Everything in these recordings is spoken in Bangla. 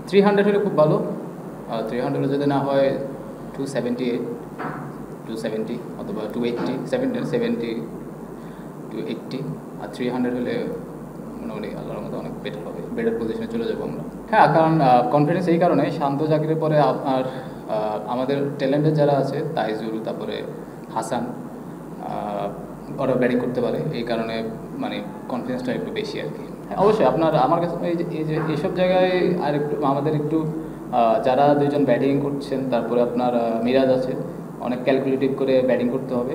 300 হলে খুব ভালো। 300 যদি না হয় 278, 270 অথবা 280, 70 টু 80। আর 300 হলে মোটামুটি আল্লাহর মতো অনেক বেটার হবে, বেটার পজিশনে চলে যাবো আমরা। হ্যাঁ, কারণ কনফিডেন্স এই কারণে, শান্ত জাকিরের পরে আপনার আমাদের ট্যালেন্টেড যারা আছে, তাইজুল, তারপরে হাসান, ওরা ব্যাটিং করতে পারে, এই কারণে মানে কনফিডেন্সটা একটু বেশি আর কি। হ্যাঁ, অবশ্যই আপনার আমার কাছে এই যে এইসব জায়গায় আর একটু আমাদের একটু যারা দুইজন ব্যাটিং করছেন, তারপরে আপনার মিরাজ আছে, অনেক ক্যালকুলেটিভ করে ব্যাটিং করতে হবে।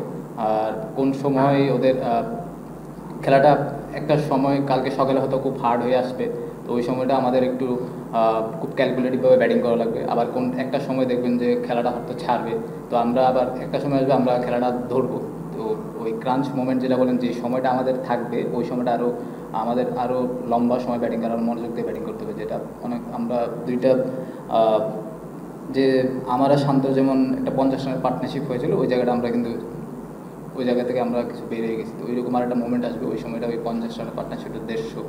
আর কোন সময় ওদের খেলাটা একটা সময় কালকে সকালে হয়তো খুব হার্ড হয়ে আসবে, তো ওই সময়টা আমাদের একটু খুব ক্যালকুলেটিভভাবে ব্যাটিং করা লাগবে। আবার কোন একটা সময় দেখবেন যে খেলাটা হয়তো ছাড়বে, তো আমরা আবার একটা সময় আসবে আমরা খেলাটা ধরবো। তো ওই ক্রাঞ্চ মোমেন্ট যেটা বলেন, যে সময়টা আমাদের থাকবে, ওই সময়টা আমাদের আরও লম্বা সময় ব্যাটিং করার মনোযোগ দিয়ে ব্যাটিং করতে হবে। যেটা অনেক আমরা দুইটা যে আমরা শান্ত যেমন একটা 50 রানের পার্টনারশিপ হয়েছিল, ওই জায়গাটা আমরা কিন্তু ওই জায়গা থেকে আমরা কিছু বেরিয়ে গেছি। তো ওইরকম আর একটা মোমেন্ট আসবে, ওই সময়টা ওই 50 রানের পার্টনারশিপটা 150,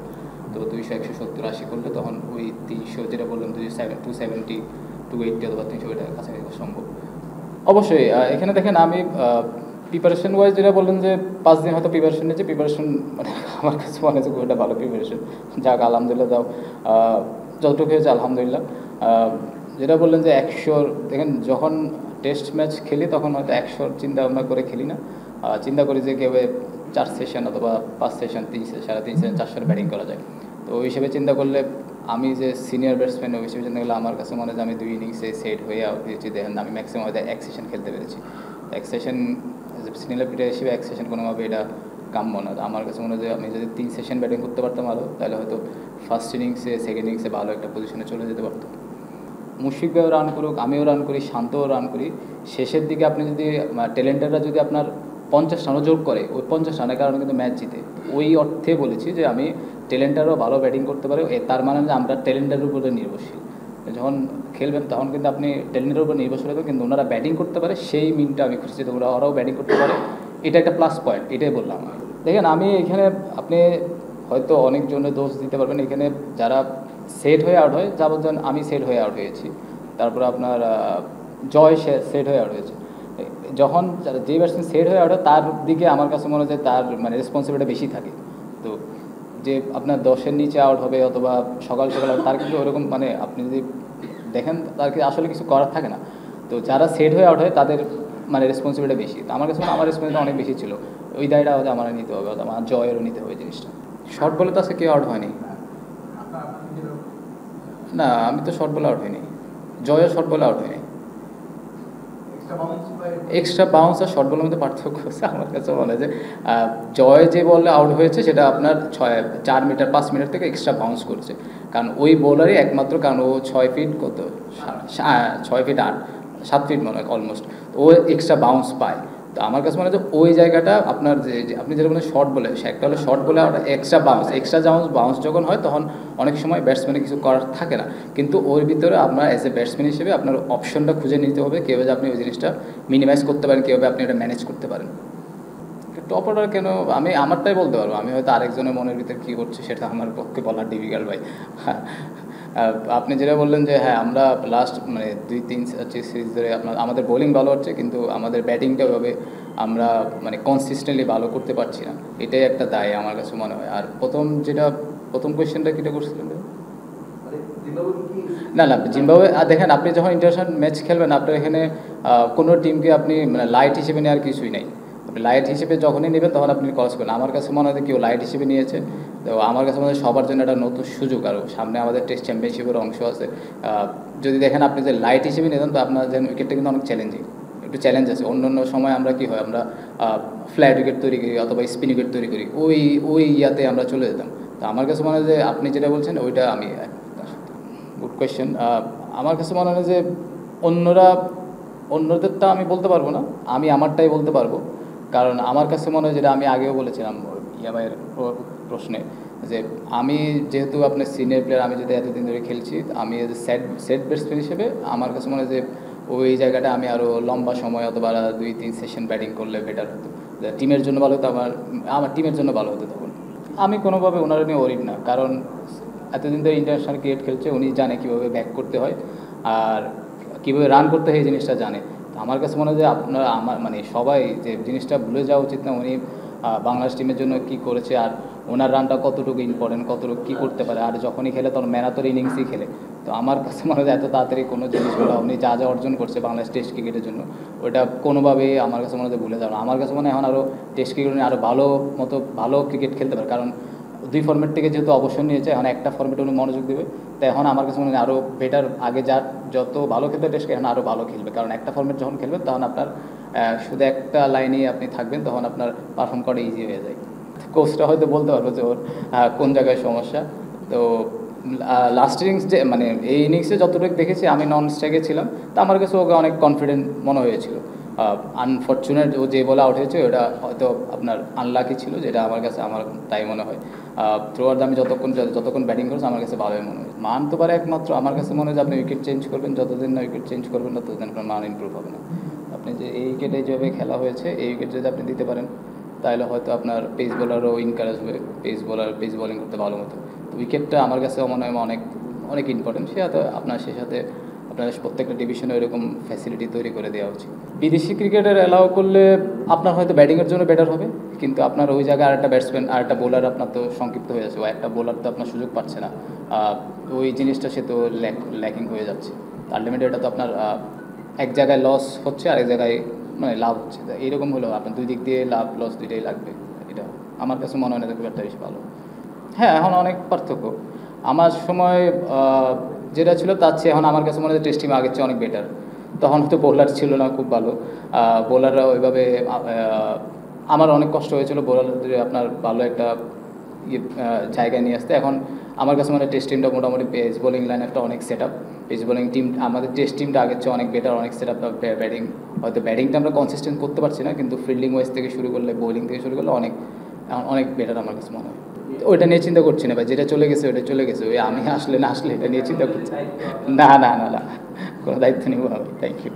তো 200, 170, 80 করলে তখন ওই 300 যেটা বললাম, 270, 280 অথবা 300 এটা কাছাকাছি সম্ভব। অবশ্যই এখানে দেখেন আমি প্রিপারেশন ওয়াইজ যেটা বললেন যে 5 দিন হয়তো প্রিপারেশন নিয়েছি, প্রিপারেশন মানে আমার কাছে মনে হচ্ছে খুব একটা ভালো প্রিপারেশন। যাক আলহামদুলিল্লাহ, দাও যতটুকু হয়েছে আলহামদুলিল্লাহ। যেটা বললেন যে 100, দেখেন যখন টেস্ট ম্যাচ খেলি তখন হয়তো 100 চিন্তা ভাবনা করে খেলি না, চিন্তা করি যে কীভাবে 4 সেশন অথবা 5 সেশন, 3 সাড়ে 3 সেশন, 400 ব্যাটিং করা যায়। তো ওই হিসেবে চিন্তা করলে আমি যে সিনিয়র ব্যাটসম্যান, ওই হিসেবে চিন্তা করলে আমার কাছে মনে হয় যে আমি 2 ইনিংসে সেট হয়ে আউট হয়েছি। দেখেন আমি ম্যাক্সিমাম হয়তো 1 সেশন খেলতে পেরেছি। 1 সেশন সিনিয়র প্লেয়ার হিসেবে 1 সেশন কোনোভাবে এটা কাম্য না। আমার কাছে মনে হয় যে আমি যদি 3 সেশন ব্যাটিং করতে পারতাম আরও, তাহলে হয়তো ফার্স্ট ইনিংসে, সেকেন্ড ইনিংসে ভালো একটা পজিশনে চলে যেতে পারতাম। মুশফিক ভাইও রান করুক, আমিও রান করি, শান্তও রান করি, শেষের দিকে আপনি যদি ট্যালেন্টাররা যদি আপনার 50 রানও যোগ করে, ওই 50 রানের কারণে কিন্তু ম্যাচ জিতে। ওই অর্থে বলেছি যে আমি ট্যালেন্টারও ভালো ব্যাটিং করতে পারে, তার মানে যে আমরা ট্যালেন্টারের উপরে নির্ভরশীল। যখন খেলবেন তখন কিন্তু আপনি ট্যালেন্টের উপর নির্ভরশীল হবেন, কিন্তু ওনারা ব্যাটিং করতে পারে সেই মিনটা আমি খুঁজছি, তো ওরাও ব্যাটিং করতে পারে, এটা একটা প্লাস পয়েন্ট, এটাই বললাম। দেখেন আমি এখানে, আপনি হয়তো অনেকজনের দোষ দিতে পারবেন, এখানে যারা সেট হয়ে আউট হয়, যা বলছেন আমি সেট হয়ে আউট হয়েছি, তারপর আপনার জয় সেট হয়ে আউট হয়েছে। যখন যে ব্যাটসম্যান সেট হয়ে আউট হয় তার দিকে আমার কাছে মনে হয় তার মানে রেসপন্সিবিলিটি বেশি থাকে। তো যে আপনার 10-এর নিচে আউট হবে অথবা সকাল সকাল তার কিন্তু ওরকম মানে আপনি যদি দেখেন তার আসলে কিছু করার থাকে না। তো যারা সেট হয়ে আউট হয় তাদের মানে রেসপন্সিবিলিটি বেশি। তো আমার কাছে আমার রেসপন্সিবিলিটি অনেক বেশি ছিল, ওই দায়টা হয়তো আমার নিতে হবে, আমার জয়েরও নিতে হবে জিনিসটা। শর্ট বলে তো আজকে কেউ আউট হয়নি না, আমি তো শর্ট বলে আউট হয়নি, জয়ও শর্ট বলে আউট হয়নি। এক্সট্রা বাউন্স আর শর্ট বলের মধ্যে পার্থক্য হচ্ছে আমার কাছে মনে হয় যে জয় যে বলে আউট হয়েছে সেটা আপনার 4 মিটার 5 মিটার থেকে এক্সট্রা বাউন্স করছে, কারণ ওই বোলারই একমাত্র, কারণ ও 6 ফিট কত 6 ফিট 8, 7 ফিট মনে হয় অলমোস্ট, ও এক্সট্রা বাউন্স পায়। তো আমার কাছে মনে হয় যে ওই জায়গাটা আপনার যে আপনি যেটা বলেন শর্ট বলে, সে একটা হলো শর্ট বলে আর এক্সট্রা বাউন্স যখন হয় তখন অনেক সময় ব্যাটসম্যানের কিছু করার থাকে না, কিন্তু ওর ভিতরে আপনার অ্যাজ এ ব্যাটসম্যান হিসেবে আপনার অপশনটা খুঁজে নিতে হবে, কীভাবে আপনি ওই জিনিসটা মিনিমাইজ করতে পারেন, কীভাবে আপনি এটা ম্যানেজ করতে পারেন। টপ অর্ডার কেন, আমি আমারটাই বলতে পারবো, আমি হয়তো আরেকজনের মনের ভিতরে কী করছে সেটা আমার পক্ষে বলার ডিফিকাল্ট ভাই। আপনি যেটা বললেন যে হ্যাঁ আমরা লাস্ট মানে 2-3 সিরিজ ধরে আমাদের বোলিং ভালো হচ্ছে, কিন্তু আমাদের ব্যাটিংটা ওইভাবে আমরা মানে কনসিস্টেন্টলি ভালো করতে পারছি না, এটাই একটা দায় আমার কাছে মনে হয়। আর প্রথম কোয়েশ্চেনটা কীটা করছিলেন? না না, জিম্বাবুয়ে দেখেন আপনি যখন ইন্টারন্যাশনাল ম্যাচ খেলবেন আপনার এখানে কোনো টিমকে আপনি মানে লাইট হিসেবে নেওয়ার কিছুই নেই। আপনি লাইট হিসেবে যখনই নেবেন তখন আপনি ক্রস করবেন। আমার কাছে মনে হয় কেউ লাইট হিসেবে নিয়েছে, তো আমার কাছে মনে হয় সবার জন্য একটা নতুন সুযোগ, আর সামনে আমাদের টেস্ট চ্যাম্পিয়নশিপের অংশ আছে। যদি দেখেন আপনি যে লাইট হিসেবে নিতেন তো আপনার যেন উইকেটটা কিন্তু অনেক চ্যালেঞ্জিং, একটু চ্যালেঞ্জ আছে। অন্য অন্য সময় আমরা কী হয়, আমরা ফ্ল্যাট উইকেট তৈরি করি অথবা স্পিন উইকেট তৈরি করি, ওই ইয়াতে আমরা চলে যেতাম। তো আমার কাছে মনে হয় যে আপনি যেটা বলছেন ওইটা আমি গুড কোয়েশ্চেন। আমার কাছে মনে হয় যে অন্যদেরটা আমি বলতে পারবো না, আমি আমারটাই বলতে পারবো। কারণ আমার কাছে মনে হয়, যেটা আমি আগেও বলেছিলাম ইয়ামাইয়ের প্রশ্নে, যে আমি যেহেতু আপনার সিনিয়র প্লেয়ার, আমি যদি এতদিন ধরে খেলছি, আমি এজ এ সেট ব্যাটসম্যান হিসেবে আমার কাছে মনে হয় যে ওই জায়গাটা আমি আরও লম্বা সময় অথবা 2-3 সেশন ব্যাটিং করলে বেটার হতো, টিমের জন্য ভালো হতো, আমার টিমের জন্য ভালো হতো। তখন আমি কোনোভাবে ওনারা নিয়ে ওরিড না, কারণ এতদিন ধরে ইন্টারন্যাশনাল ক্রিকেট খেলছে, উনি জানে কীভাবে ব্যাক করতে হয় আর কীভাবে রান করতে হয়, এই জিনিসটা জানে। তো আমার কাছে মনে হয় যে আপনারা আমার মানে সবাই যে জিনিসটা ভুলে যাওয়া উচিত না, উনি বাংলাদেশ টিমের জন্য কী করেছে আর ওনার রানটা কতটুকু ইম্পর্টেন্ট, কতটুকু কী করতে পারে। আর যখনই খেলে তখন ম্যারাথন ইনিংসই খেলে। তো আমার কাছে মনে হয় এত তাড়াতাড়ি কোনো জিনিসগুলো উনি যা যা অর্জন করছে বাংলাদেশ টেস্ট ক্রিকেটের জন্য, ওটা কোনোভাবেই আমার কাছে মনে হয় ভুলে যাওয়া। আমার কাছে মনে হয় এখন আরও টেস্ট ক্রিকেট নিয়ে আরও ভালো ক্রিকেট খেলতে পারে, কারণ 2 ফর্মেট থেকে যেহেতু অবসর নিয়েছে, এখন একটা ফর্মেটে উনি মনোযোগ দেবে। তো এখন আমার কাছে মনে হয় আরও বেটার, আগে যত ভালো খেলতে টেস্ট এখন আরও ভালো খেলবে, কারণ একটা ফর্মেট যখন খেলবেন তখন আপনার শুধু একটা লাইনেই আপনি থাকবেন, তখন আপনার পারফর্ম করা ইজি হয়ে যায়। কোচটা হয়তো বলতে পারবো যে ওর কোন জায়গায় সমস্যা। তো লাস্ট ইনিংস যে মানে এই ইনিংসে যতটুকু দেখেছি, আমি নন স্ট্রাইকে ছিলাম, তো আমার কাছে ওকে অনেক কনফিডেন্ট মনে হয়েছিল। আনফর্চুনেট ও যে বলে আউট হয়েছে ওটা হয়তো আপনার আনলাকি ছিল, যেটা আমার কাছে তাই মনে হয়। থ্রুয়ার আমি যতক্ষণ ব্যাটিং করছি আমার কাছে ভালোই মনে হয়। মান তো পারে একমাত্র আমার কাছে মনে হয় যে আপনি উইকেট চেঞ্জ করবেন, যতদিন না উইকেট চেঞ্জ করবেন না ততদিন আপনার মান ইমপ্রুভ হবে না। আপনি যে এই উইকেটে যেভাবে খেলা হয়েছে, এই উইকেট যদি আপনি দিতে পারেন তাহলে হয়তো আপনার পেস বোলারও ইনকারেজ হবে, পেস বোলিং করতে ভালো মতো। তো উইকেটটা আমার কাছে মনে হয় অনেক ইম্পর্টেন্ট। সে সাথে আপনার প্রত্যেকটা ডিভিশনে এরকম ফ্যাসিলিটি তৈরি করে দেওয়া উচিত। বিদেশি ক্রিকেটার অ্যালাউ করলে আপনার হয়তো ব্যাটিংয়ের জন্য বেটার হবে, কিন্তু আপনার ওই জায়গায় আরেকটা ব্যাটসম্যান আরেকটা বোলার আপনার তো সংক্ষিপ্ত হয়ে যাচ্ছে, ও একটা বোলার তো আপনার সুযোগ পাচ্ছে না, ওই জিনিসটা সে তো ল্যাকিং হয়ে যাচ্ছে। আলটিমেটলি এটা তো আপনার এক জায়গায় লস হচ্ছে আর এক জায়গায় মানে লাভ হচ্ছে। এইরকম হলেও আপনার দুই দিক দিয়ে লাভ লস দুইটাই লাগবে। এটা আমার কাছে মনে হয় না খুব একটা বেশি ভালো। হ্যাঁ, এখন অনেক পার্থক্য। আমার সময় যেটা ছিল তার চেয়ে এখন আমার কাছে মনে হয় টেস্ট টিম আগের চেয়ে অনেক বেটার। তখন তো বোলার ছিল না খুব ভালো, বোলাররা ওইভাবে আমার অনেক কষ্ট হয়েছিল বোলারদের আপনার ভালো একটা জায়গায় নিয়ে আসতে। এখন আমার কাছে মনে হয় টেস্ট টিমটা মোটামুটি পেস বোলিং লাইন একটা অনেক set up, pace bowling team আমাদের টেস্ট টিমটা আগের চেয়ে অনেক বেটার, অনেক সেট আপ। ব্যাটিংটা আমরা কনসিস্টেন্ট করতে পারছি না, কিন্তু ফিল্ডিং ওয়াইজ থেকে শুরু করলে, বোলিং থেকে শুরু করলে অনেক বেটার আমার কাছে মনে হয়। ওইটা নিয়ে চিন্তা করছি না ভাই, যেটা চলে গেছে ওইটা চলে গেছে। ওই আমি আসলে না আসলে এটা নিয়ে চিন্তা করছি না, কোনো দায়িত্ব নেব না। Thank you.